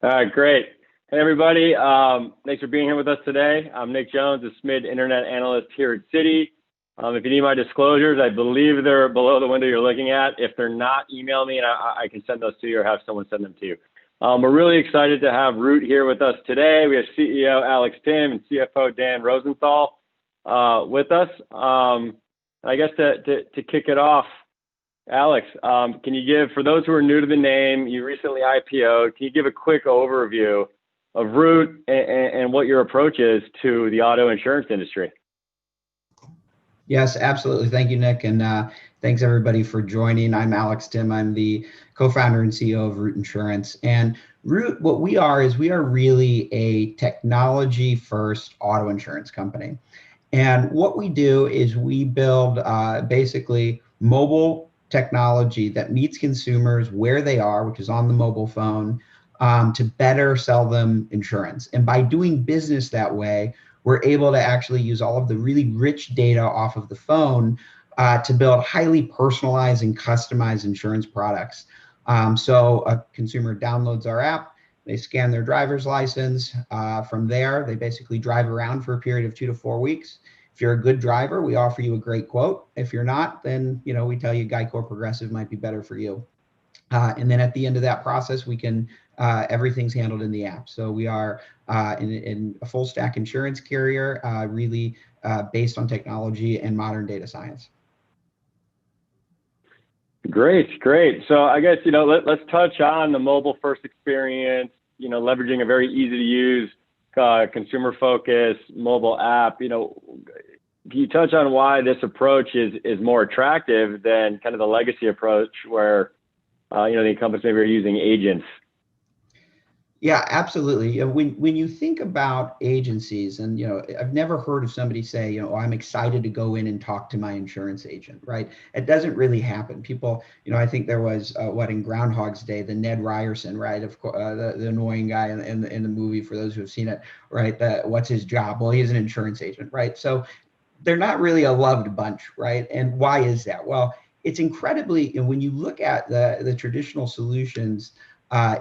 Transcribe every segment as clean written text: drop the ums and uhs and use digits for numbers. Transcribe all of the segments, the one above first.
All right, great. Hey, everybody. Thanks for being here with us today. I'm Nick Jones, a SMID Internet Analyst here at Citi. If you need my disclosures, I believe they're below the window you're looking at. If they're not, email me and I can send those to you or have someone send them to you. We're really excited to have Root here with us today. We have CEO Alex Tim and CFO Dan Rosenthal with us. I guess to kick it off, Alex, can you give, for those who are new to the name, you recently IPO'd, can you give a quick overview of Root and what your approach is to the auto insurance industry? Yes, absolutely. Thank you, Nick. And thanks everybody for joining. I'm Alex Tim. I'm the co-founder and CEO of Root Insurance. And Root, what we are is we are really a technology first auto insurance company. And what we do is we build basically mobile technology that meets consumers where they are, which is on the mobile phone, to better sell them insurance. And by doing business that way, we're able to actually use all of the really rich data off of the phone to build highly personalized and customized insurance products. So a consumer downloads our app, they scan their driver's license. From there, they basically drive around for a period of 2 to 4 weeks. If you're a good driver, we offer you a great quote. If you're not, then we tell you Geico or Progressive might be better for you. And then at the end of that process, we can everything's handled in the app. So we are in a full stack insurance carrier, really based on technology and modern data science. Great. So I guess let's touch on the mobile first experience. Leveraging a very easy to use, consumer focused mobile app. Can you touch on why this approach is more attractive than kind of the legacy approach where the incumbents maybe are using agents? Yeah, absolutely. When you think about agencies, and I've never heard of somebody say, oh, I'm excited to go in and talk to my insurance agent, right? It doesn't really happen. People, I think there was in Groundhog's Day, the Ned Ryerson, right? Of course, the annoying guy in the movie. For those who have seen it, right? What's his job? Well, he's an insurance agent, right? So they're not really a loved bunch, right? And why is that? Well, it's incredibly, when you look at the traditional solutions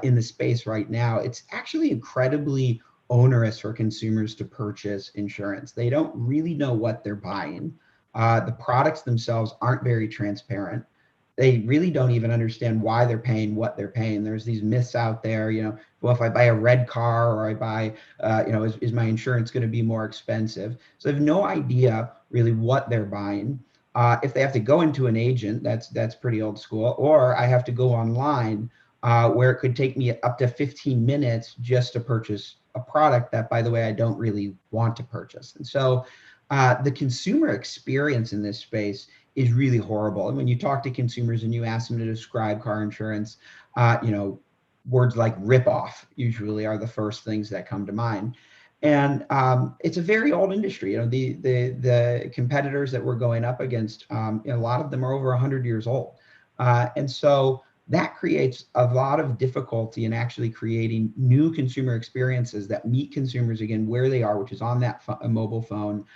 in the space right now, it's actually incredibly onerous for consumers to purchase insurance. They don't really know what they're buying. The products themselves aren't very transparent. They really don't even understand why they're paying what they're paying. There's these myths out there, well, if I buy a red car or I buy, is my insurance going to be more expensive? So they have no idea really what they're buying. If they have to go into an agent, that's pretty old school, or I have to go online, where it could take me up to 15 minutes just to purchase a product that, by the way, I don't really want to purchase. And so the consumer experience in this space is really horrible. And when you talk to consumers and you ask them to describe car insurance, words like rip-off usually are the first things that come to mind. And it's a very old industry. The competitors that we're going up against, a lot of them are over 100 years old. And so that creates a lot of difficulty in actually creating new consumer experiences that meet consumers again where they are, which is on that mobile phone,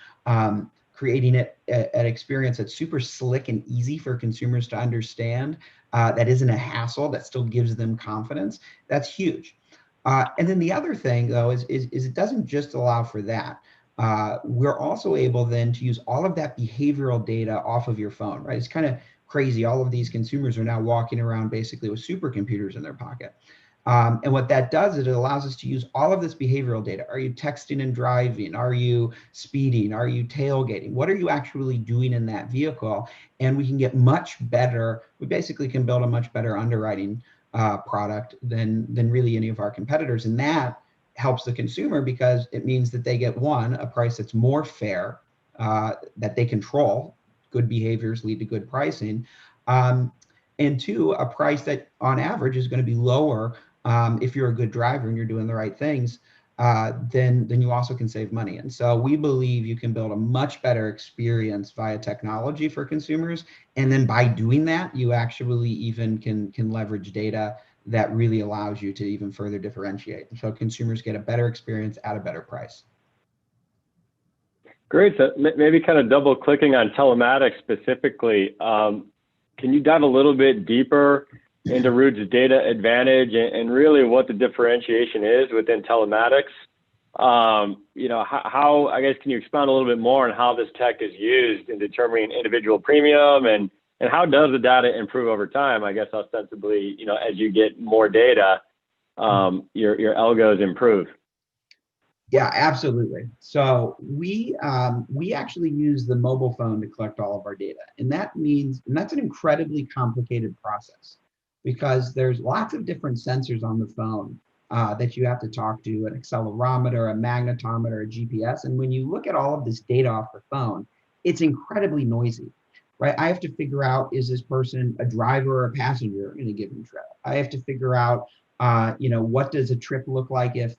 creating an experience that's super slick and easy for consumers to understand, that isn't a hassle, that still gives them confidence. That's huge. And then the other thing, though, is it doesn't just allow for that. We're also able then to use all of that behavioral data off of your phone, right? It's kind of crazy. All of these consumers are now walking around basically with supercomputers in their pocket. And what that does is it allows us to use all of this behavioral data. Are you texting and driving? Are you speeding? Are you tailgating? What are you actually doing in that vehicle? And we can get much better. We basically can build a much better underwriting product than really any of our competitors. And that helps the consumer because it means that they get, one, a price that's more fair, that they control. Good behaviors lead to good pricing. And two, a price that on average is going to be lower if you're a good driver and you're doing the right things, then you also can save money. And so we believe you can build a much better experience via technology for consumers. And then by doing that, you actually even can leverage data that really allows you to even further differentiate. So consumers get a better experience at a better price. Great. So maybe kind of double clicking on telematics specifically, can you dive a little bit deeper into Root's data advantage and really what the differentiation is within telematics. How, I guess, can you expound a little bit more on how this tech is used in determining individual premium and how does the data improve over time? I guess ostensibly, as you get more data, your algos improve. Yeah, absolutely. So we actually use the mobile phone to collect all of our data, and that's an incredibly complicated process because there's lots of different sensors on the phone that you have to talk to, an accelerometer, a magnetometer, a GPS, and when you look at all of this data off the phone, it's incredibly noisy, right? I have to figure out, is this person a driver or a passenger in a given trip? I have to figure out, what does a trip look like if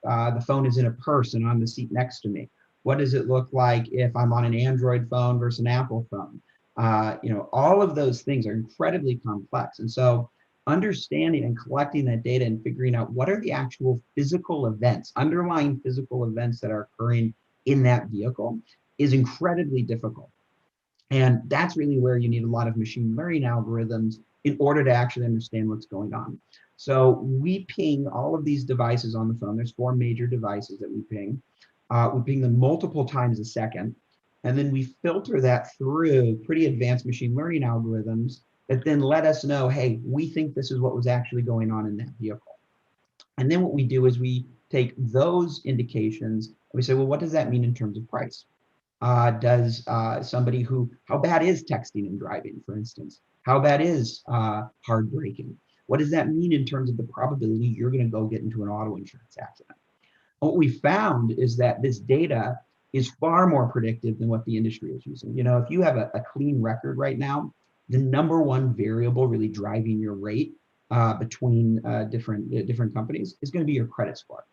the phone is in a purse and on the seat next to me? What does it look like if I'm on an Android phone versus an Apple phone? All of those things are incredibly complex. And so understanding and collecting that data and figuring out what are the actual physical events, underlying physical events that are occurring in that vehicle is incredibly difficult. And that's really where you need a lot of machine learning algorithms in order to actually understand what's going on. So we ping all of these devices on the phone. There's 4 major devices that we ping. We ping them multiple times a second. And then we filter that through pretty advanced machine learning algorithms that then let us know, hey, we think this is what was actually going on in that vehicle. And then what we do is we take those indications and we say, well, what does that mean in terms of price? Does somebody how bad is texting and driving, for instance? How bad is hard braking? What does that mean in terms of the probability you're going to go get into an auto insurance accident? What we found is that this data is far more predictive than what the industry is using. If you have a clean record right now, the number one variable really driving your rate between different companies is going to be your credit score.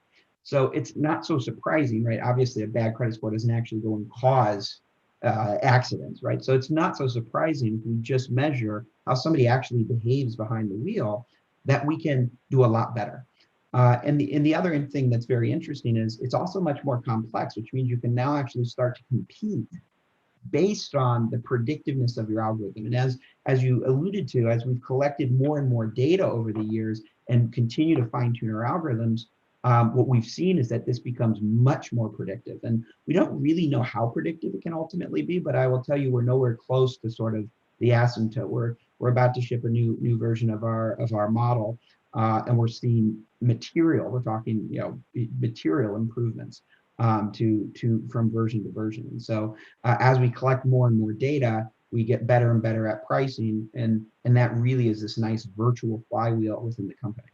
So it's not so surprising, right? Obviously, a bad credit score doesn't actually go and cause accidents, right? So it's not so surprising if we just measure how somebody actually behaves behind the wheel, that we can do a lot better. And the other thing that's very interesting is it's also much more complex, which means you can now actually start to compete based on the predictiveness of your algorithm. And as you alluded to, as we've collected more and more data over the years and continue to fine tune our algorithms, what we've seen is that this becomes much more predictive. And we don't really know how predictive it can ultimately be, but I will tell you, we're nowhere close to sort of the asymptote. We're about to ship a new version of our model, and we're seeing we're talking material improvements from version to version. And so as we collect more and more data, we get better and better at pricing, and that really is this nice virtual flywheel within the company.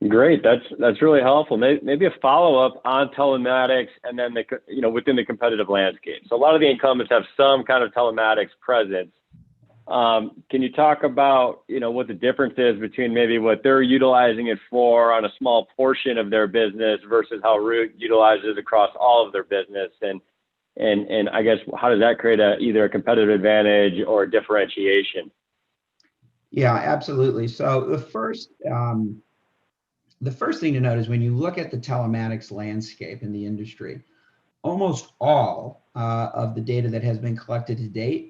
Great, that's really helpful. Maybe a follow-up on telematics, and then within the competitive landscape. So a lot of the incumbents have some kind of telematics presence. Can you talk about what the difference is between maybe what they're utilizing it for on a small portion of their business versus how Root utilizes it across all of their business, and I guess how does that create either a competitive advantage or a differentiation? Yeah, absolutely. So the first thing to note is when you look at the telematics landscape in the industry, almost all of the data that has been collected to date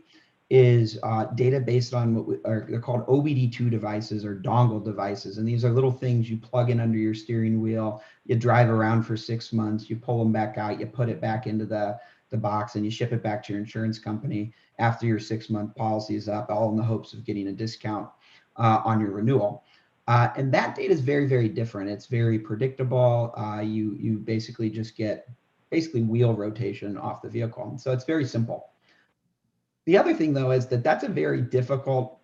is data based on they're called OBD2 devices or dongle devices. And these are little things you plug in under your steering wheel, you drive around for 6 months, you pull them back out, you put it back into the box, and you ship it back to your insurance company after your 6-month policy is up, all in the hopes of getting a discount on your renewal. And that data is very, very different. It's very predictable. You basically just get wheel rotation off the vehicle. So it's very simple. The other thing, though, is that that's a very difficult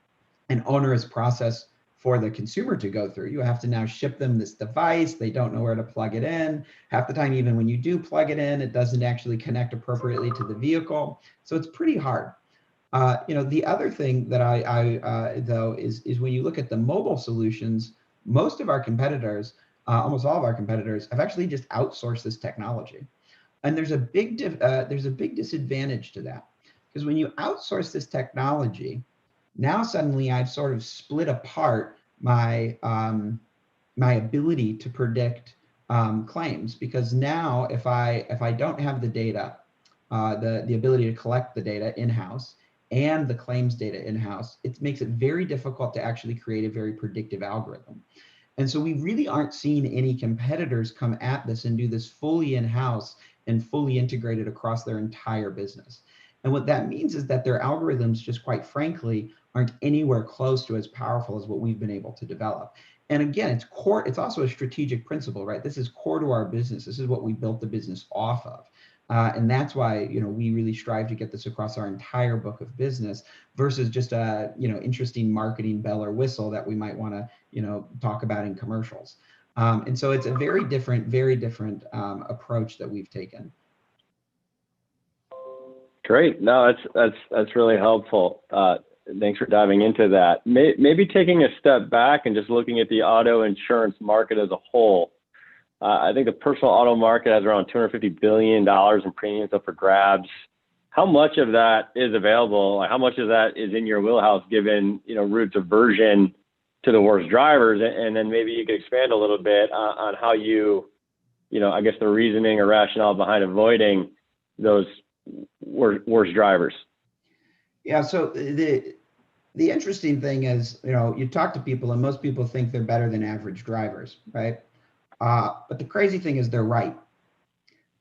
and onerous process for the consumer to go through. You have to now ship them this device. They don't know where to plug it in. Half the time, even when you do plug it in, it doesn't actually connect appropriately to the vehicle. So it's pretty hard. The other thing that I though is when you look at the mobile solutions, most of our competitors, almost all of our competitors, have actually just outsourced this technology, and there's a big disadvantage to that, because when you outsource this technology, now suddenly I've sort of split apart my ability to predict claims, because now if I don't have the data, the ability to collect the data in-house, and the claims data in-house, it makes it very difficult to actually create a very predictive algorithm. And so we really aren't seeing any competitors come at this and do this fully in-house and fully integrated across their entire business. And what that means is that their algorithms, just quite frankly, aren't anywhere close to as powerful as what we've been able to develop. And again, it's core, it's also a strategic principle, right? This is core to our business. This is what we built the business off of. And that's why, we really strive to get this across our entire book of business versus just a, interesting marketing bell or whistle that we might want to, talk about in commercials. And so it's a very different approach that we've taken. Great. No, that's really helpful. Thanks for diving into that. Maybe taking a step back and just looking at the auto insurance market as a whole. I think the personal auto market has around $250 billion in premiums up for grabs. How much of that is available? How much of that is in your wheelhouse, given Root's aversion to the worst drivers? And then maybe you could expand a little bit on how I guess the reasoning or rationale behind avoiding those worst drivers. Yeah. So the interesting thing is, you talk to people and most people think they're better than average drivers, right? But the crazy thing is they're right,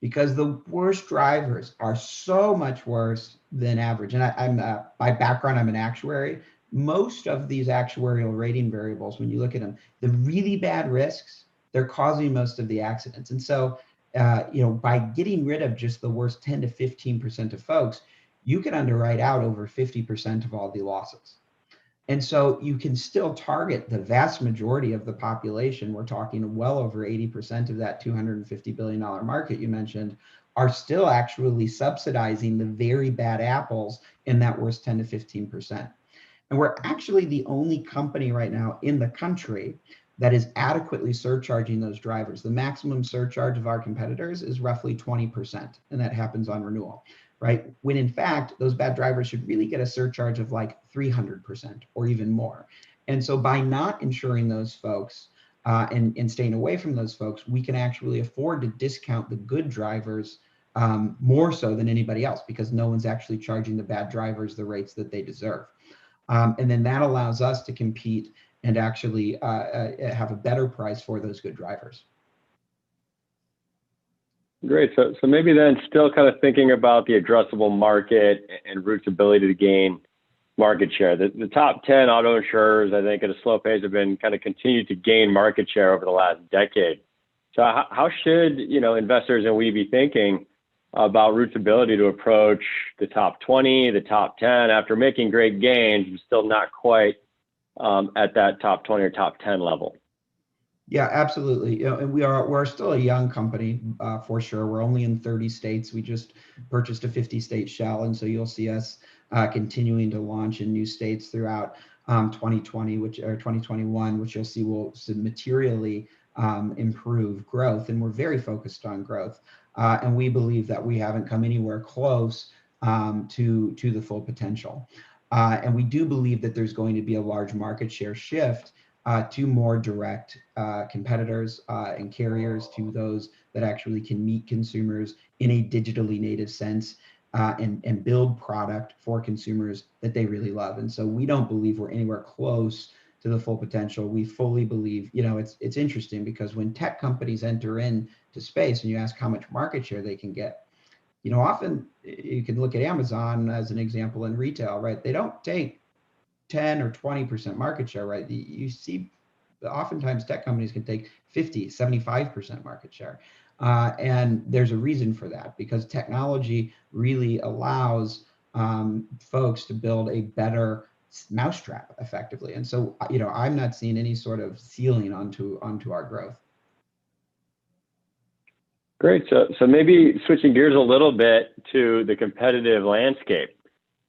because the worst drivers are so much worse than average. And I'm by background, I'm an actuary. Most of these actuarial rating variables, when you look at them, the really bad risks, they're causing most of the accidents. And so, by getting rid of just the worst 10 to 15% of folks, you can underwrite out over 50% of all the losses. And so you can still target the vast majority of the population. We're talking well over 80% of that $250 billion market you mentioned are still actually subsidizing the very bad apples in that worst 10 to 15%. And we're actually the only company right now in the country that is adequately surcharging those drivers. The maximum surcharge of our competitors is roughly 20%, and that happens on renewal. Right? When in fact, those bad drivers should really get a surcharge of like 300% or even more. And so by not insuring those folks and staying away from those folks, we can actually afford to discount the good drivers more so than anybody else, because no one's actually charging the bad drivers the rates that they deserve. And then that allows us to compete and actually have a better price for those good drivers. Great. So maybe then still kind of thinking about the addressable market and Root's ability to gain market share. The top 10 auto insurers, I think at a slow pace, have been kind of continued to gain market share over the last decade. So how should, investors and we be thinking about Root's ability to approach the top 20, the top 10 after making great gains, but still not quite at that top 20 or top 10 level? Yeah, absolutely. And we're still a young company for sure. We're only in 30 states. We just purchased a 50-state shell, and so you'll see us continuing to launch in new states throughout 2020, or 2021, which you'll see will materially improve growth. And we're very focused on growth, and we believe that we haven't come anywhere close to the full potential. And we do believe that there's going to be a large market share shift to more direct competitors and carriers, to those that actually can meet consumers in a digitally native sense and build product for consumers that they really love. And so we don't believe we're anywhere close to the full potential. We fully believe, it's interesting because when tech companies enter into space and you ask how much market share they can get, often you can look at Amazon as an example in retail, right? They don't take 10 or 20% market share, right? You see, oftentimes tech companies can take 50, 75% market share. And there's a reason for that, because technology really allows folks to build a better mousetrap effectively. And so, I'm not seeing any sort of ceiling onto our growth. Great. So maybe switching gears a little bit to the competitive landscape.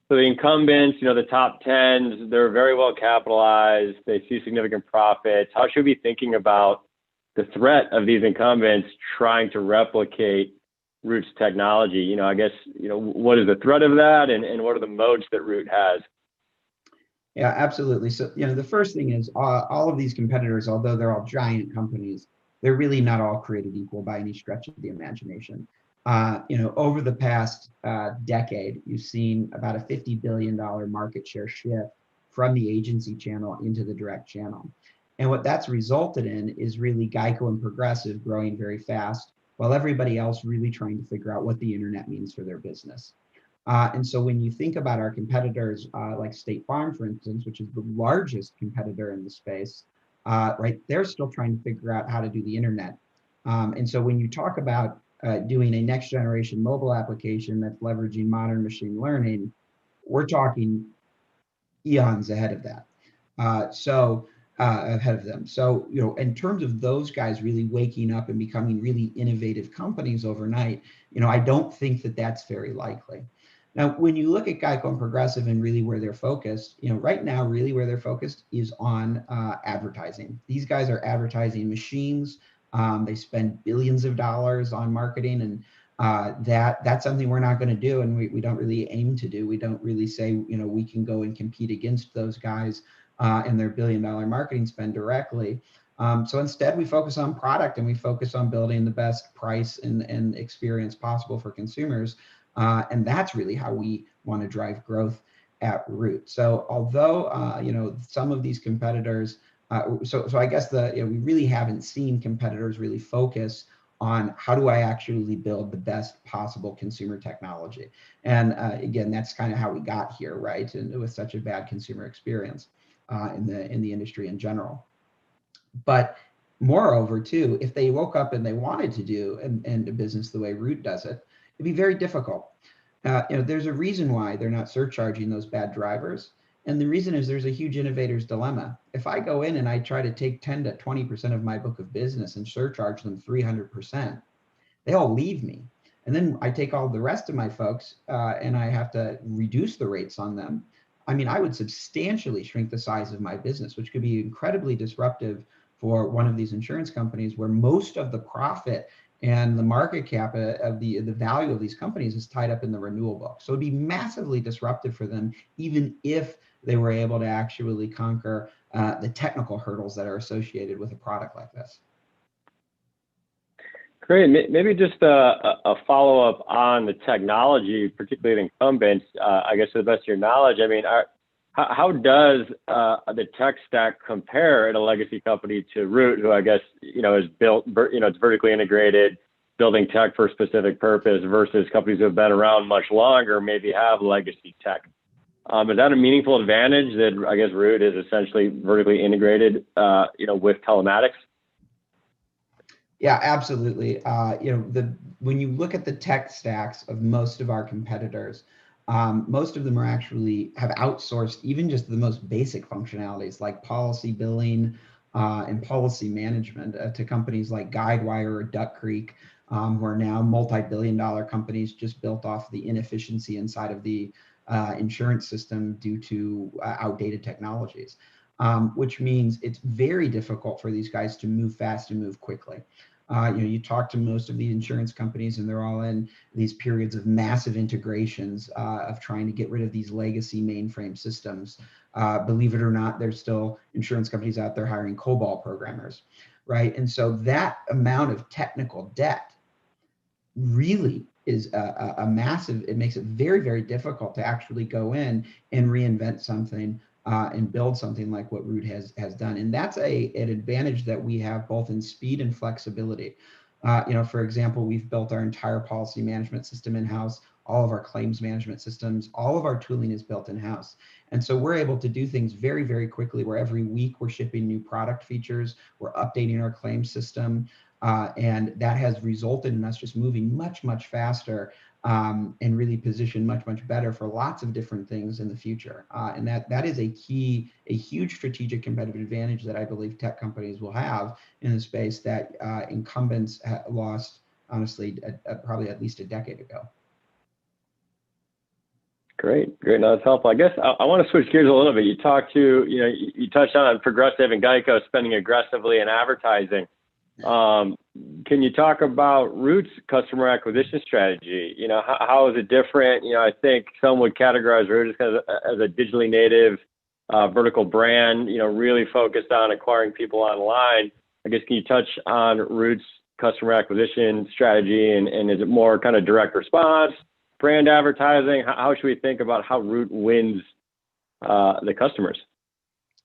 So the incumbents, the top 10s, they're very well capitalized. They see significant profits. How should we be thinking about the threat of these incumbents trying to replicate Root's technology? I guess, what is the threat of that, and what are the moats that Root has? Yeah, absolutely. So, the first thing is all of these competitors, although they're all giant companies, they're really not all created equal by any stretch of the imagination. Over the past decade, you've seen about a $50 billion market share shift from the agency channel into the direct channel. And what that's resulted in is really Geico and Progressive growing very fast, while everybody else really trying to figure out what the internet means for their business. And so when you think about our competitors, like State Farm, for instance, which is the largest competitor in the space, right, they're still trying to figure out how to do the internet. And so when you talk about doing a next generation mobile application that's leveraging modern machine learning, we're talking eons ahead of that. Ahead of them. So, in terms of those guys really waking up and becoming really innovative companies overnight, I don't think that that's very likely. Now, when you look at Geico and Progressive and really where they're focused, right now, really where they're focused is on advertising. These guys are advertising machines. They spend billions of dollars on marketing, and that's something we're not going to do, and we don't really aim to do. We don't really say, we can go and compete against those guys and their billion-dollar marketing spend directly. So instead, we focus on product, and we focus on building the best price and experience possible for consumers. And that's really how we want to drive growth at Root. So although, some of these competitors, so I guess we really haven't seen competitors really focus on how do I actually build the best possible consumer technology. And again, that's kind of how we got here, right? And with such a bad consumer experience in the industry in general. But moreover, too, if they woke up and they wanted to do a business the way Root does it, it'd be very difficult. There's a reason why they're not surcharging those bad drivers. And the reason is there's a huge innovator's dilemma. If I go in and I try to take 10 to 20% of my book of business and surcharge them 300%, they all leave me. And then I take all the rest of my folks and I have to reduce the rates on them. I mean, I would substantially shrink the size of my business, which could be incredibly disruptive for one of these insurance companies where most of the profit and the market cap of the value of these companies is tied up in the renewal book. So it'd be massively disruptive for them, even if they were able to actually conquer the technical hurdles that are associated with a product like this. Great. Maybe just a follow-up on the technology, particularly the incumbents, I guess to the best of your knowledge. I mean, how does the tech stack compare at a legacy company to Root, who I guess, is built, it's vertically integrated, building tech for a specific purpose versus companies who have been around much longer, maybe have legacy tech? Is that a meaningful advantage that I guess Root is essentially vertically integrated, with telematics? Yeah, absolutely. When you look at the tech stacks of most of our competitors, most of them have outsourced even just the most basic functionalities like policy billing and policy management to companies like Guidewire or Duck Creek, who are now multi-billion-dollar companies just built off the inefficiency inside of the insurance system due to outdated technologies, which means it's very difficult for these guys to move fast and move quickly. You talk to most of the insurance companies and they're all in these periods of massive integrations of trying to get rid of these legacy mainframe systems. Believe it or not, there's still insurance companies out there hiring COBOL programmers, right? And so that amount of technical debt really is a massive, it makes it very, very difficult to actually go in and reinvent something and build something like what Root has done. And that's an advantage that we have both in speed and flexibility. For example, we've built our entire policy management system in-house, all of our claims management systems, all of our tooling is built in-house. And so we're able to do things very, very quickly where every week we're shipping new product features, we're updating our claims system, and that has resulted in us just moving much, much faster and really positioned much, much better for lots of different things in the future. And that is a huge strategic competitive advantage that I believe tech companies will have in the space that incumbents lost, honestly, probably at least a decade ago. Great. No, that's helpful. I guess I want to switch gears a little bit. You touched on Progressive and Geico spending aggressively in advertising. Can you talk about Root's customer acquisition strategy? How is it different? I think some would categorize Root as a digitally native vertical brand, really focused on acquiring people online. I guess, can you touch on Root's customer acquisition strategy, and is it more kind of direct response, brand advertising? How should we think about how Root wins the customers?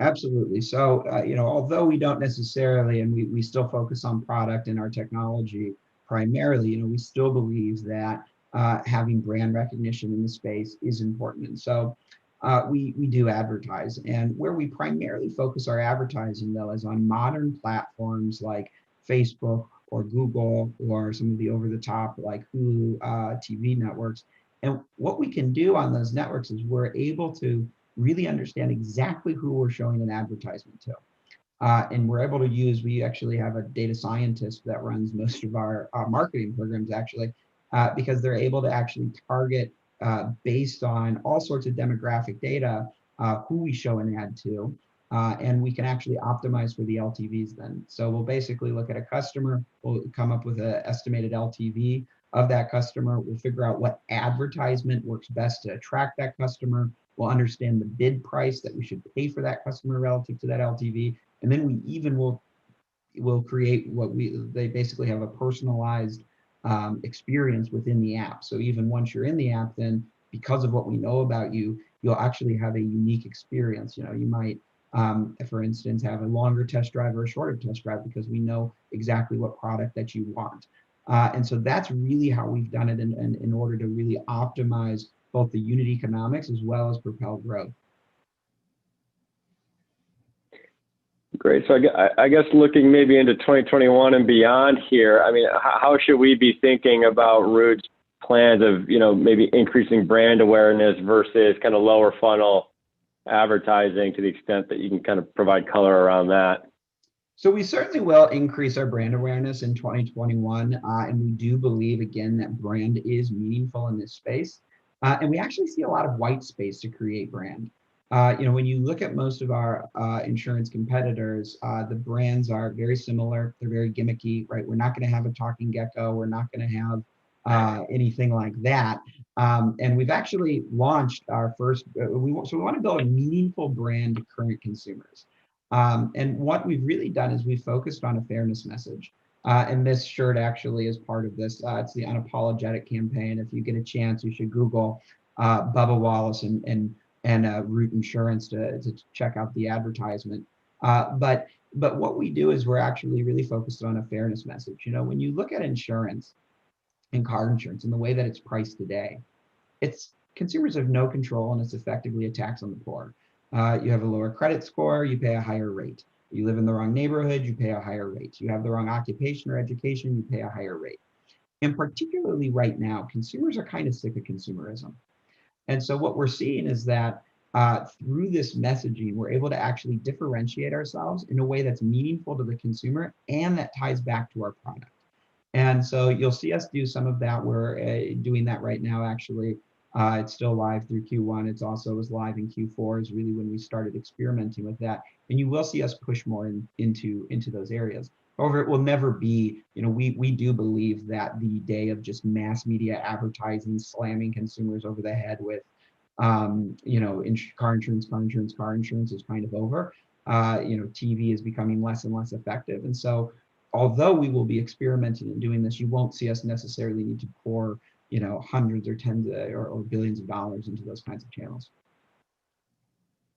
Absolutely. So, although we don't necessarily, and we still focus on product and our technology primarily, we still believe that having brand recognition in the space is important. And so we do advertise. And where we primarily focus our advertising, though, is on modern platforms like Facebook or Google or some of the over-the-top like Hulu TV networks. And what we can do on those networks is we're able to really understand exactly who we're showing an advertisement to. And we're able to we actually have a data scientist that runs most of our marketing programs actually, because they're able to actually target based on all sorts of demographic data, who we show an ad to, and we can actually optimize for the LTVs then. So we'll basically look at a customer, we'll come up with an estimated LTV of that customer, we'll figure out what advertisement works best to attract that customer, we'll understand the bid price that we should pay for that customer relative to that LTV, and then we even will create they basically have a personalized experience within the app. So even once you're in the app, then because of what we know about you, you'll actually have a unique experience. You might, for instance, have a longer test drive or a shorter test drive because we know exactly what product that you want. And so that's really how we've done it in order to really optimize both the unit economics as well as propel growth. Great. So I guess looking maybe into 2021 and beyond here, I mean, how should we be thinking about Root's plans of, maybe increasing brand awareness versus kind of lower funnel advertising, to the extent that you can kind of provide color around that? So we certainly will increase our brand awareness in 2021. And we do believe, again, that brand is meaningful in this space. And we actually see a lot of white space to create brand. When you look at most of our insurance competitors, the brands are very similar. They're very gimmicky, right? We're not going to have a talking gecko. We're not going to have anything like that. And we've actually launched our first, we want to build a meaningful brand to current consumers. And what we've really done is we've focused on a fairness message. And this shirt actually is part of this. It's the Unapologetic campaign. If you get a chance, you should Google Bubba Wallace and Root Insurance to check out the advertisement. But what we do is we're actually really focused on a fairness message. When you look at insurance and car insurance and the way that it's priced today, consumers have no control, and it's effectively a tax on the poor. You have a lower credit score, you pay a higher rate. You live in the wrong neighborhood, you pay a higher rate. You have the wrong occupation or education, you pay a higher rate. And particularly right now, consumers are kind of sick of consumerism. And so what we're seeing is that through this messaging, we're able to actually differentiate ourselves in a way that's meaningful to the consumer and that ties back to our product. And so you'll see us do some of that. We're doing that right now, actually. It's still live through Q1. It's also was live in Q4 is really when we started experimenting with that. And you will see us push more into those areas. However, it will never be, we do believe that the day of just mass media advertising, slamming consumers over the head with, car insurance is kind of over. TV is becoming less and less effective. And so although we will be experimenting and doing this, you won't see us necessarily need to pour hundreds or tens or billions of dollars into those kinds of channels.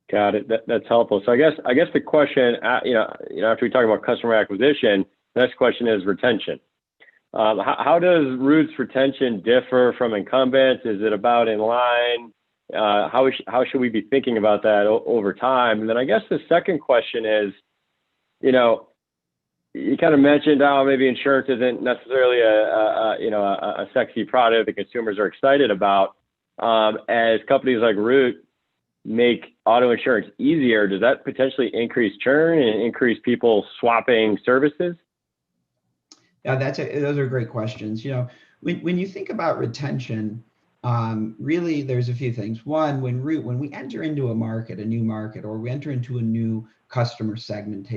Got it. That's helpful. So I guess the question, after we talk about customer acquisition, the next question is retention. How does Root's retention differ from incumbents? Is it about in line? How should we be thinking about that over time? And then I guess the second question is, you kind of mentioned how maybe insurance isn't necessarily a sexy product that consumers are excited about. As companies like Root make auto insurance easier, does that potentially increase churn and increase people swapping services? Yeah, those are great questions. When you think about retention, really there's a few things. One, when we enter into a new market, or we enter into a new customer segment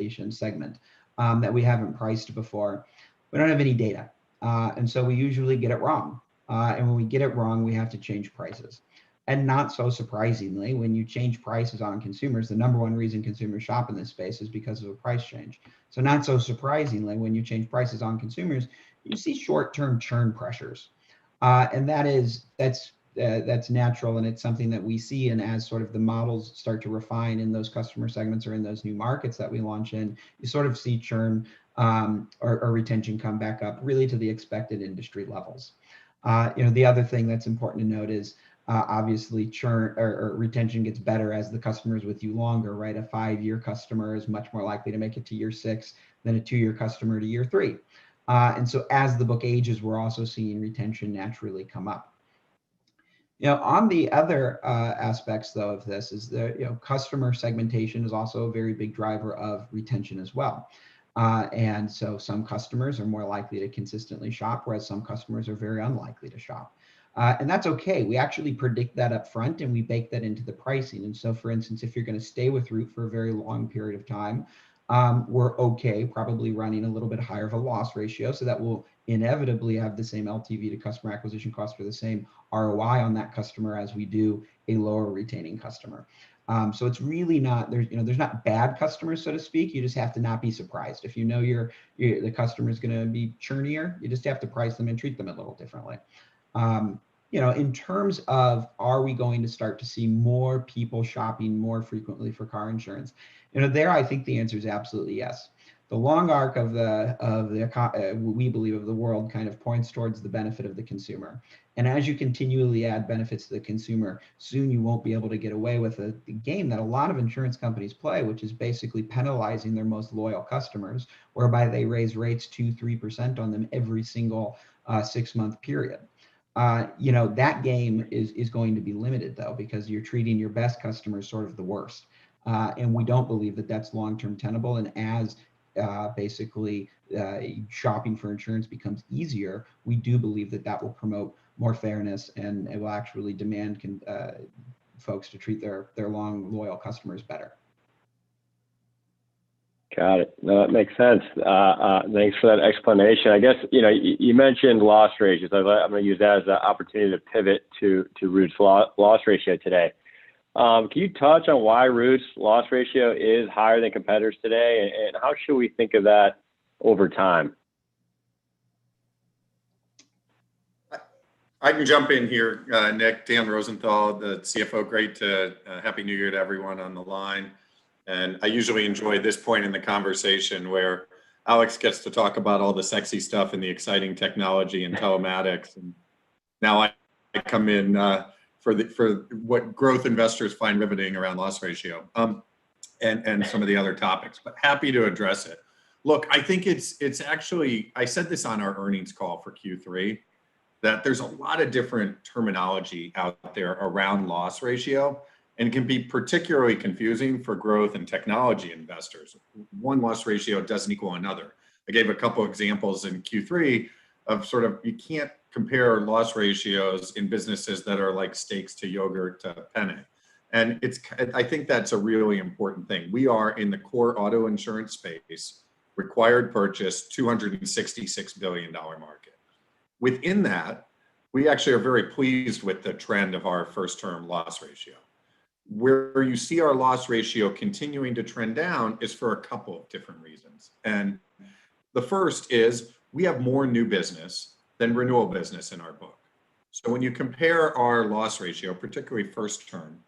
that we haven't priced before, we don't have any data. And so we usually get it wrong. And when we get it wrong, we have to change prices. And not so surprisingly, when you change prices on consumers, the number one reason consumers shop in this space is because of a price change. So not so surprisingly, when you change prices on consumers, you see short-term churn pressures. And that's natural, and it's something that we see. And as sort of the models start to refine in those customer segments or in those new markets that we launch in, you sort of see churn or retention come back up really to the expected industry levels. The other thing that's important to note is obviously churn or retention gets better as the customer is with you longer, right? A 5-year customer is much more likely to make it to year 6 than a 2-year customer to year 3. And so as the book ages, we're also seeing retention naturally come up. On the other aspects though of this is the customer segmentation is also a very big driver of retention as well. And so some customers are more likely to consistently shop, whereas some customers are very unlikely to shop. And that's okay. We actually predict that up front and we bake that into the pricing. And so for instance, if you're going to stay with Root for a very long period of time, we're okay probably running a little bit higher of a loss ratio. So that will inevitably have the same LTV to customer acquisition cost for the same ROI on that customer as we do a lower retaining customer. So it's really not, there's not bad customers, so to speak. You just have to not be surprised. If the customer is going to be churnier, you just have to price them and treat them a little differently. In terms of, are we going to start to see more people shopping more frequently for car insurance? There, I think the answer is absolutely yes. The long arc of we believe of the world kind of points towards the benefit of the consumer. And as you continually add benefits to the consumer, soon you won't be able to get away with the game that a lot of insurance companies play, which is basically penalizing their most loyal customers, whereby they raise rates 2-3% on them every single 6-month period. That game is going to be limited though, because you're treating your best customers sort of the worst. And we don't believe that that's long-term tenable. And as basically shopping for insurance becomes easier, we do believe that will promote more fairness, and it will actually demand folks to treat their long, loyal customers better. Got it. No, that makes sense. Thanks for that explanation. I guess, you mentioned loss ratios. I'm going to use that as an opportunity to pivot to Root's loss ratio today. Can you touch on why Root's loss ratio is higher than competitors today, and how should we think of that over time? I can jump in here, Nick. Dan Rosenthal, the CFO. Great to Happy New Year to everyone on the line. And I usually enjoy this point in the conversation where Alex gets to talk about all the sexy stuff and the exciting technology and telematics. And now I come in for what growth investors find riveting around loss ratio and some of the other topics, but happy to address it. Look, I think it's actually, I said this on our earnings call for Q3, that there's a lot of different terminology out there around loss ratio, and it can be particularly confusing for growth and technology investors. One loss ratio doesn't equal another. I gave a couple examples in Q3 of sort of, you can't compare loss ratios in businesses that are like steaks to yogurt to penne. And I think that's a really important thing. We are in the core auto insurance space, required purchase, $266 billion market. Within that, we actually are very pleased with the trend of our first term loss ratio. Where you see our loss ratio continuing to trend down is for a couple of different reasons. And the first is we have more new business than renewal business in our book. So when you compare our loss ratio, particularly first term,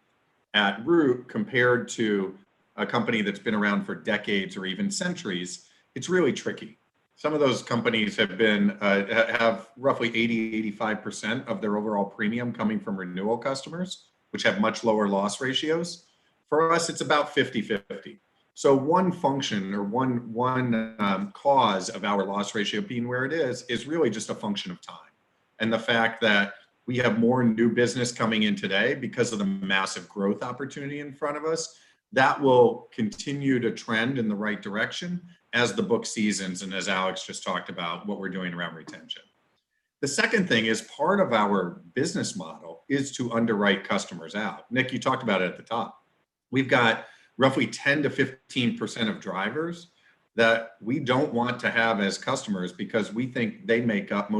at Root compared to a company that's been around for decades or even centuries, it's really tricky. Some of those companies have roughly 85% of their overall premium coming from renewal customers, which have much lower loss ratios. For us, it's about 50-50. So one function or one cause of our loss ratio being where it is really just a function of time. And the fact that we have more new business coming in today because of the massive growth opportunity in front of us, that will continue to trend in the right direction as the book seasons and as Alex just talked about what we're doing around retention. The second thing is part of our business model is to underwrite customers out. Nick, you talked about it at the top. We've got roughly 10 to 15% of drivers that we don't want to have as customers because we think they make up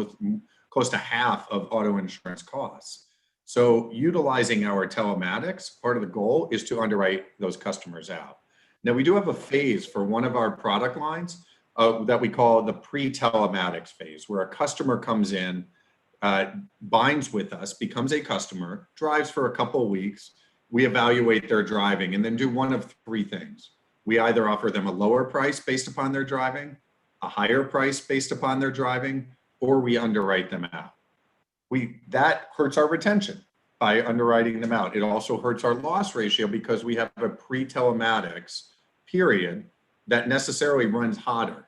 close to half of auto insurance costs. So utilizing our telematics, part of the goal is to underwrite those customers out. Now, we do have a phase for one of our product lines that we call the pre-telematics phase, where a customer comes in, binds with us, becomes a customer, drives for a couple of weeks. We evaluate their driving and then do one of three things. We either offer them a lower price based upon their driving, a higher price based upon their driving, or we underwrite them out. That hurts our retention by underwriting them out. It also hurts our loss ratio because we have a pre-telematics period that necessarily runs hotter.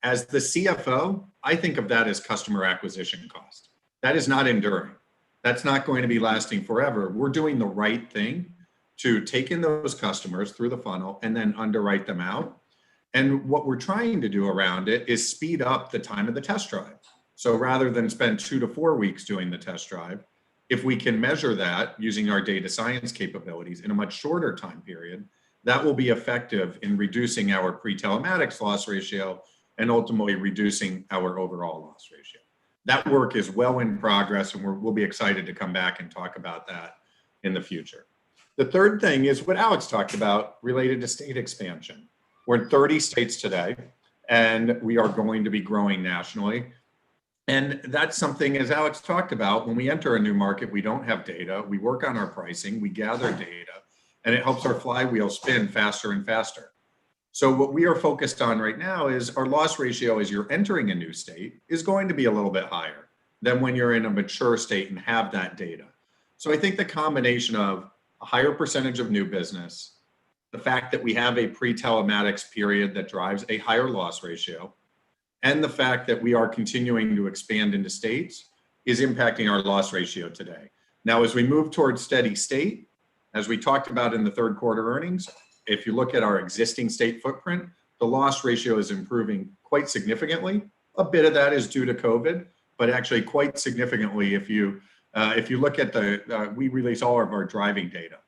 As the CFO, I think of that as customer acquisition cost. That is not enduring. That's not going to be lasting forever. We're doing the right thing to take in those customers through the funnel and then underwrite them out. And what we're trying to do around it is speed up the time of the test drive. So rather than spend 2 to 4 weeks doing the test drive, if we can measure that using our data science capabilities in a much shorter time period, that will be effective in reducing our pre-telematics loss ratio and ultimately reducing our overall loss ratio. That work is well in progress, and we'll be excited to come back and talk about that in the future. The third thing is what Alex talked about related to state expansion. We're in 30 states today, and we are going to be growing nationally. And that's something, as Alex talked about, when we enter a new market, we don't have data. We work on our pricing, we gather data, and it helps our flywheel spin faster and faster. So what we are focused on right now is our loss ratio as you're entering a new state is going to be a little bit higher than when you're in a mature state and have that data. So I think the combination of a higher percentage of new business, the fact that we have a pre-telematics period that drives a higher loss ratio, and the fact that we are continuing to expand into states is impacting our loss ratio today. Now, as we move towards steady state, as we talked about in the third quarter earnings, if you look at our existing state footprint, the loss ratio is improving quite significantly. A bit of that is due to COVID, but actually quite significantly if you look at we release all of our driving data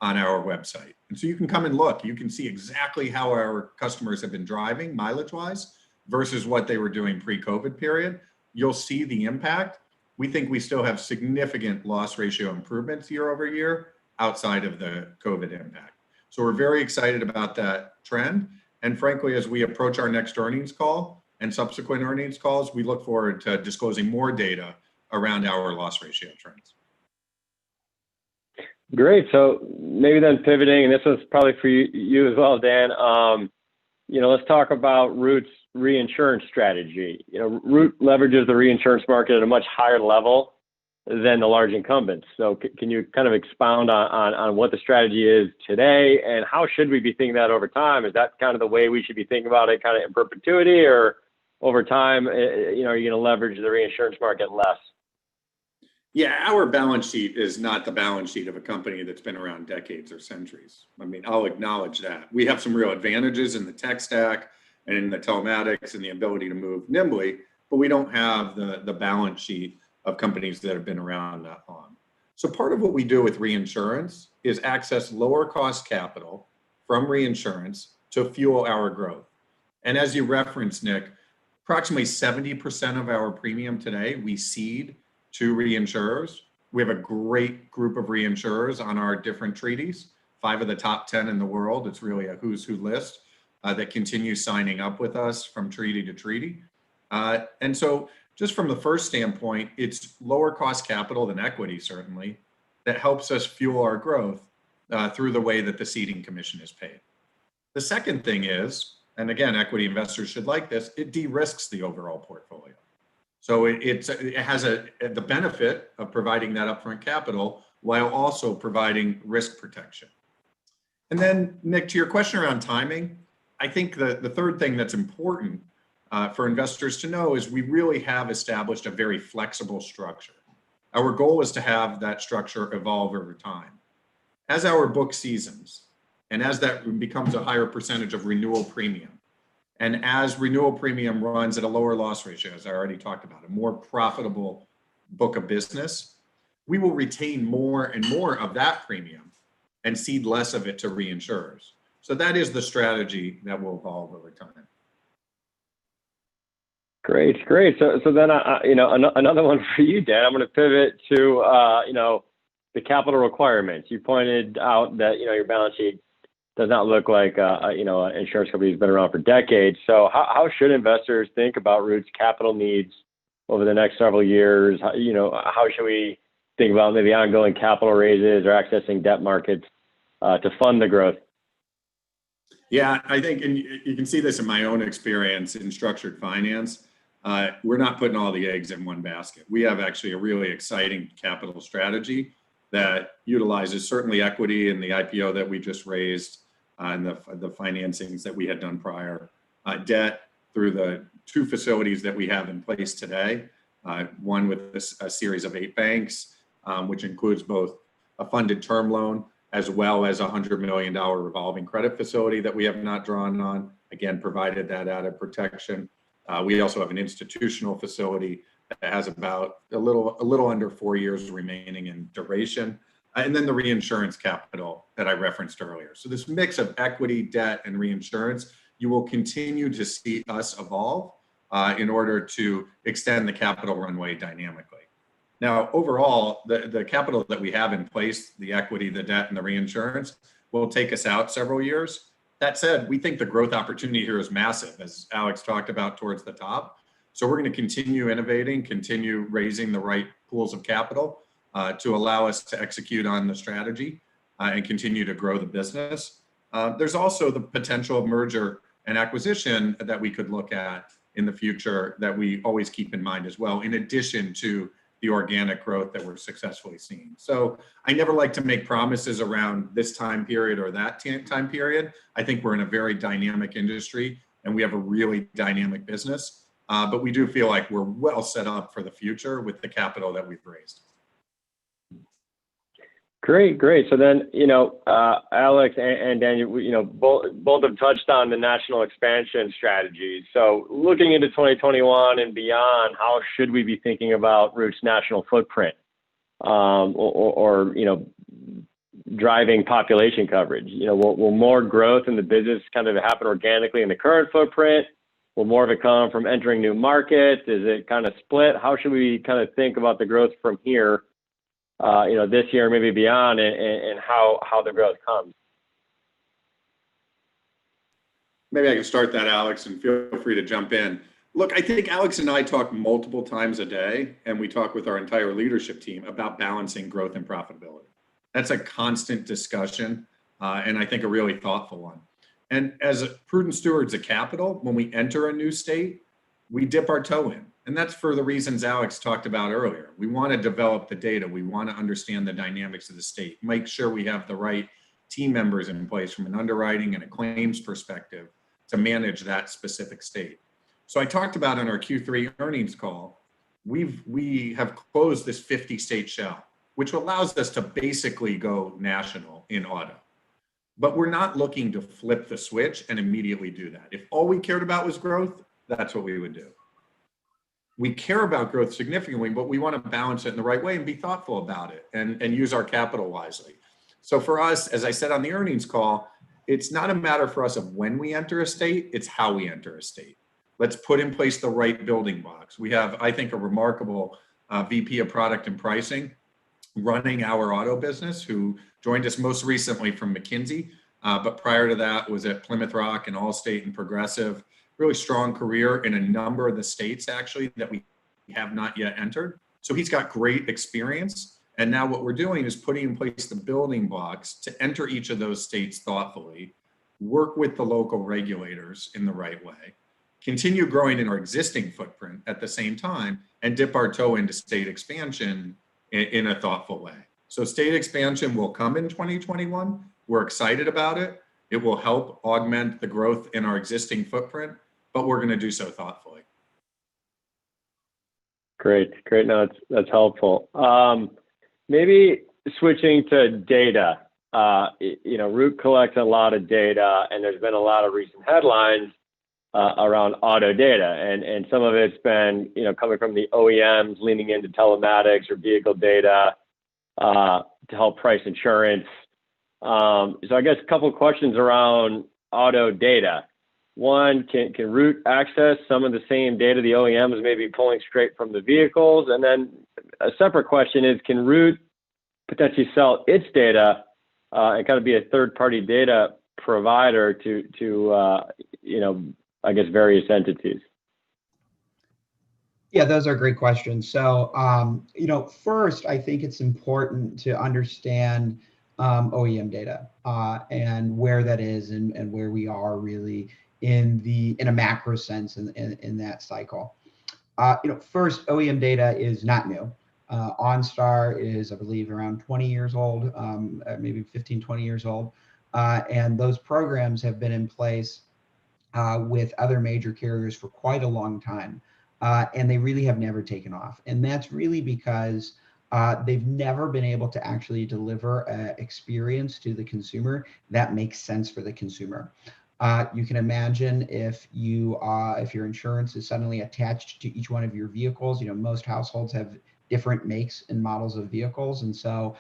on our website. And so you can come and look, you can see exactly how our customers have been driving mileage-wise versus what they were doing pre-COVID period. You'll see the impact. We think we still have significant loss ratio improvements year over year outside of the COVID impact. So we're very excited about that trend. And frankly, as we approach our next earnings call and subsequent earnings calls, we look forward to disclosing more data around our loss ratio trends. Great. So maybe then pivoting, and this was probably for you as well, Dan. Let's talk about Root's reinsurance strategy. Root leverages the reinsurance market at a much higher level than the large incumbents. So can you kind of expound on what the strategy is today, and how should we be thinking that over time? Is that kind of the way we should be thinking about it, kind of in perpetuity, or over time, are you going to leverage the reinsurance market less? Yeah, our balance sheet is not the balance sheet of a company that's been around decades or centuries. I mean, I'll acknowledge that. We have some real advantages in the tech stack and in the telematics and the ability to move nimbly, but we don't have the balance sheet of companies that have been around that long. So part of what we do with reinsurance is access lower cost capital from reinsurance to fuel our growth. And as you referenced, Nick, approximately 70% of our premium today we cede to reinsurers. We have a great group of reinsurers on our different treaties, 5 of the top 10 in the world. It's really a who's who list that continues signing up with us from treaty to treaty. And so just from the first standpoint, it's lower cost capital than equity, certainly, that helps us fuel our growth through the way that the ceding commission is paid. The second thing is, and again, equity investors should like this, it de-risks the overall portfolio. So it has the benefit of providing that upfront capital while also providing risk protection. And then, Nick, to your question around timing, I think the third thing that's important for investors to know is we really have established a very flexible structure. Our goal is to have that structure evolve over time. As our book seasons, and as that becomes a higher percentage of renewal premium, and as renewal premium runs at a lower loss ratio, as I already talked about, a more profitable book of business, we will retain more and more of that premium and cede less of it to reinsurers. So that is the strategy that will evolve over time. Great. So then, another one for you, Dan. I'm going to pivot to, the capital requirements. You pointed out that, your balance sheet does not look like, an insurance company that's been around for decades. So how should investors think about Root's capital needs over the next several years? How should we think about maybe ongoing capital raises or accessing debt markets to fund the growth? Yeah, I think, and you can see this in my own experience in structured finance, we're not putting all the eggs in one basket. We have actually a really exciting capital strategy that utilizes certainly equity in the IPO that we just raised and the financings that we had done prior, debt through the 2 facilities that we have in place today, one with a series of 8 banks, which includes both a funded term loan as well as a $100 million revolving credit facility that we have not drawn on, again, provided that added protection. We also have an institutional facility that has about a little under 4 years remaining in duration. And then the reinsurance capital that I referenced earlier. So this mix of equity, debt, and reinsurance, you will continue to see us evolve in order to extend the capital runway dynamically. Now, overall, the capital that we have in place, the equity, the debt, and the reinsurance, will take us out several years. That said, we think the growth opportunity here is massive, as Alex talked about towards the top. So we're going to continue innovating, continue raising the right pools of capital to allow us to execute on the strategy and continue to grow the business. There's also the potential of merger and acquisition that we could look at in the future that we always keep in mind as well, in addition to the organic growth that we're successfully seeing. So I never like to make promises around this time period or that time period. I think we're in a very dynamic industry and we have a really dynamic business, but we do feel like we're well set up for the future with the capital that we've raised. Great. So then, Alex and Daniel, both have touched on the national expansion strategy. So looking into 2021 and beyond, how should we be thinking about Root's national footprint or driving population coverage? Will more growth in the business kind of happen organically in the current footprint? Will more of it come from entering new markets? Is it kind of split? How should we kind of think about the growth from here? This year, maybe beyond, and how the growth comes. Maybe I can start that, Alex, and feel free to jump in. Look, I think Alex and I talk multiple times a day, and we talk with our entire leadership team about balancing growth and profitability. That's a constant discussion, and I think a really thoughtful one. And as prudent stewards of capital, when we enter a new state, we dip our toe in. And that's for the reasons Alex talked about earlier. We want to develop the data. We want to understand the dynamics of the state, make sure we have the right team members in place from an underwriting and a claims perspective to manage that specific state. So I talked about in our Q3 earnings call, we have closed this 50-state shell, which allows us to basically go national in auto. But we're not looking to flip the switch and immediately do that. If all we cared about was growth, that's what we would do. We care about growth significantly, but we want to balance it in the right way and be thoughtful about it and use our capital wisely. So for us, as I said on the earnings call, it's not a matter for us of when we enter a state, it's how we enter a state. Let's put in place the right building blocks. We have, I think, a remarkable VP of product and pricing running our auto business who joined us most recently from McKinsey, but prior to that was at Plymouth Rock and Allstate and Progressive. Really strong career in a number of the states actually that we have not yet entered. So he's got great experience. And now what we're doing is putting in place the building blocks to enter each of those states thoughtfully, work with the local regulators in the right way, continue growing in our existing footprint at the same time, and dip our toe into state expansion in a thoughtful way. So state expansion will come in 2021. We're excited about it. It will help augment the growth in our existing footprint, but we're going to do so thoughtfully. Great. No, that's helpful. Maybe switching to data. Root collects a lot of data, and there's been a lot of recent headlines around auto data, and some of it's been coming from the OEMs leaning into telematics or vehicle data to help price insurance. So I guess a couple of questions around auto data. One, can Root access some of the same data the OEMs may be pulling straight from the vehicles? And then a separate question is, can Root potentially sell its data and kind of be a third-party data provider to I guess various entities? Yeah, those are great questions. So, first, I think it's important to understand OEM data and where that is and where we are really in a macro sense in that cycle. First, OEM data is not new. OnStar is, I believe, around 20 years old, maybe 15, 20 years old. And those programs have been in place with other major carriers for quite a long time. And they really have never taken off. And that's really because they've never been able to actually deliver an experience to the consumer that makes sense for the consumer. You can imagine if your insurance is suddenly attached to each one of your vehicles. Most households have different makes and models of vehicles, and so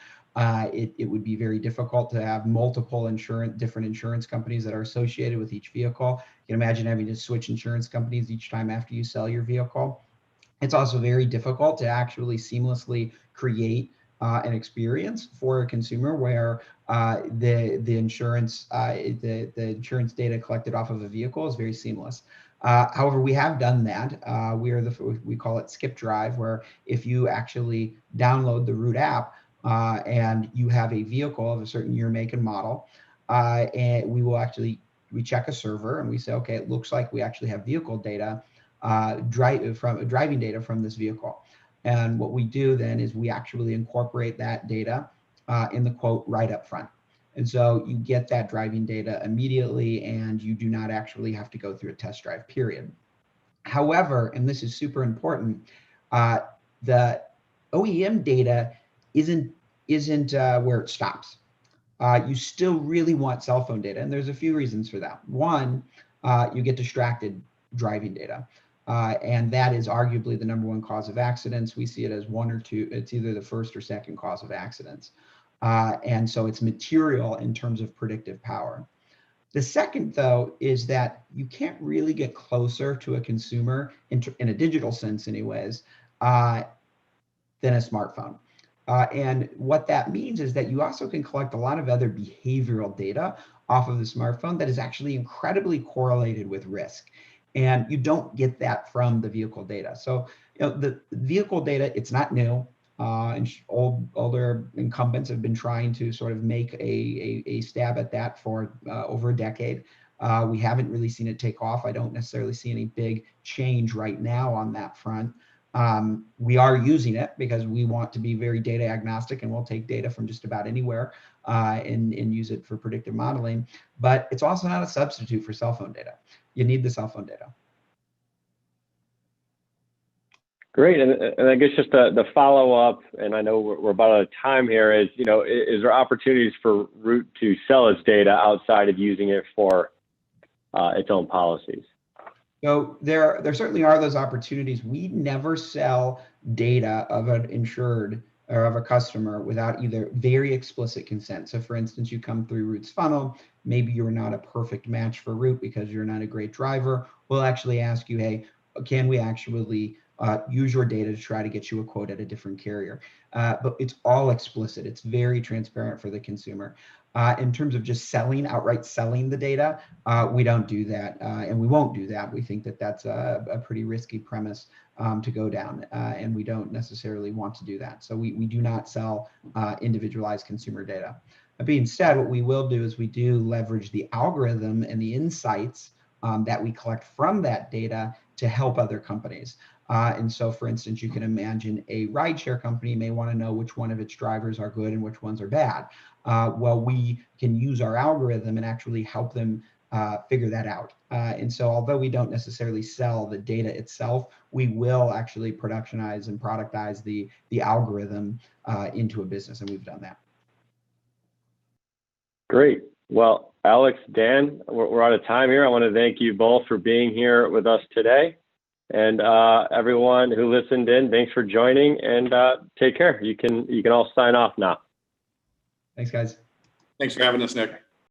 it would be very difficult to have multiple different insurance companies that are associated with each vehicle. You can imagine having to switch insurance companies each time after you sell your vehicle. It's also very difficult to actually seamlessly create an experience for a consumer where the insurance data collected off of a vehicle is very seamless. However, we have done that. We call it skip drive, where if you actually download the Root app and you have a vehicle of a certain year, make, and model, and we check a server and we say, okay, it looks like we actually have vehicle data, driving data from this vehicle. And what we do then is we actually incorporate that data in the quote right up front. And so you get that driving data immediately and you do not actually have to go through a test drive period. However, and this is super important, the OEM data isn't where it stops. You still really want cell phone data, and there's a few reasons for that. One, you get distracted driving data. And that is arguably the number one cause of accidents. We see it as one or two. It's either the first or second cause of accidents. And so it's material in terms of predictive power. The second, though, is that you can't really get closer to a consumer in a digital sense anyways, than a smartphone. And what that means is that you also can collect a lot of other behavioral data off of the smartphone that is actually incredibly correlated with risk. And you don't get that from the vehicle data. So, the vehicle data, it's not new. And older incumbents have been trying to sort of make a stab at that for over a decade. We haven't really seen it take off. I don't necessarily see any big change right now on that front. We are using it because we want to be very data agnostic, and we'll take data from just about anywhere and use it for predictive modeling. But it's also not a substitute for cell phone data. You need the cell phone data. Great, and I guess just the follow up, and I know we're about out of time here. Is there opportunities for Root to sell its data outside of using it for its own policies? So there certainly are those opportunities. We never sell data of an insured or of a customer without either very explicit consent. So for instance, you come through Root's funnel, maybe you're not a perfect match for Root because you're not a great driver. We'll actually ask you, hey, can we actually use your data to try to get you a quote at a different carrier? But it's all explicit. It's very transparent for the consumer. In terms of just outright selling the data, we don't do that, and we won't do that. We think that that's a pretty risky premise to go down, and we don't necessarily want to do that. So we do not sell individualized consumer data. That being said, what we will do is we do leverage the algorithm and the insights that we collect from that data to help other companies. And so, for instance, you can imagine a rideshare company may want to know which one of its drivers are good and which ones are bad. Well, we can use our algorithm and actually help them figure that out. And so, although we don't necessarily sell the data itself, we will actually productionize and productize the algorithm into a business, and we've done that. Great. Well, Alex, Dan, we're out of time here. I want to thank you both for being here with us today. And everyone who listened in, thanks for joining, and take care. You can all sign off now. Thanks, guys. Thanks for having us, Nick.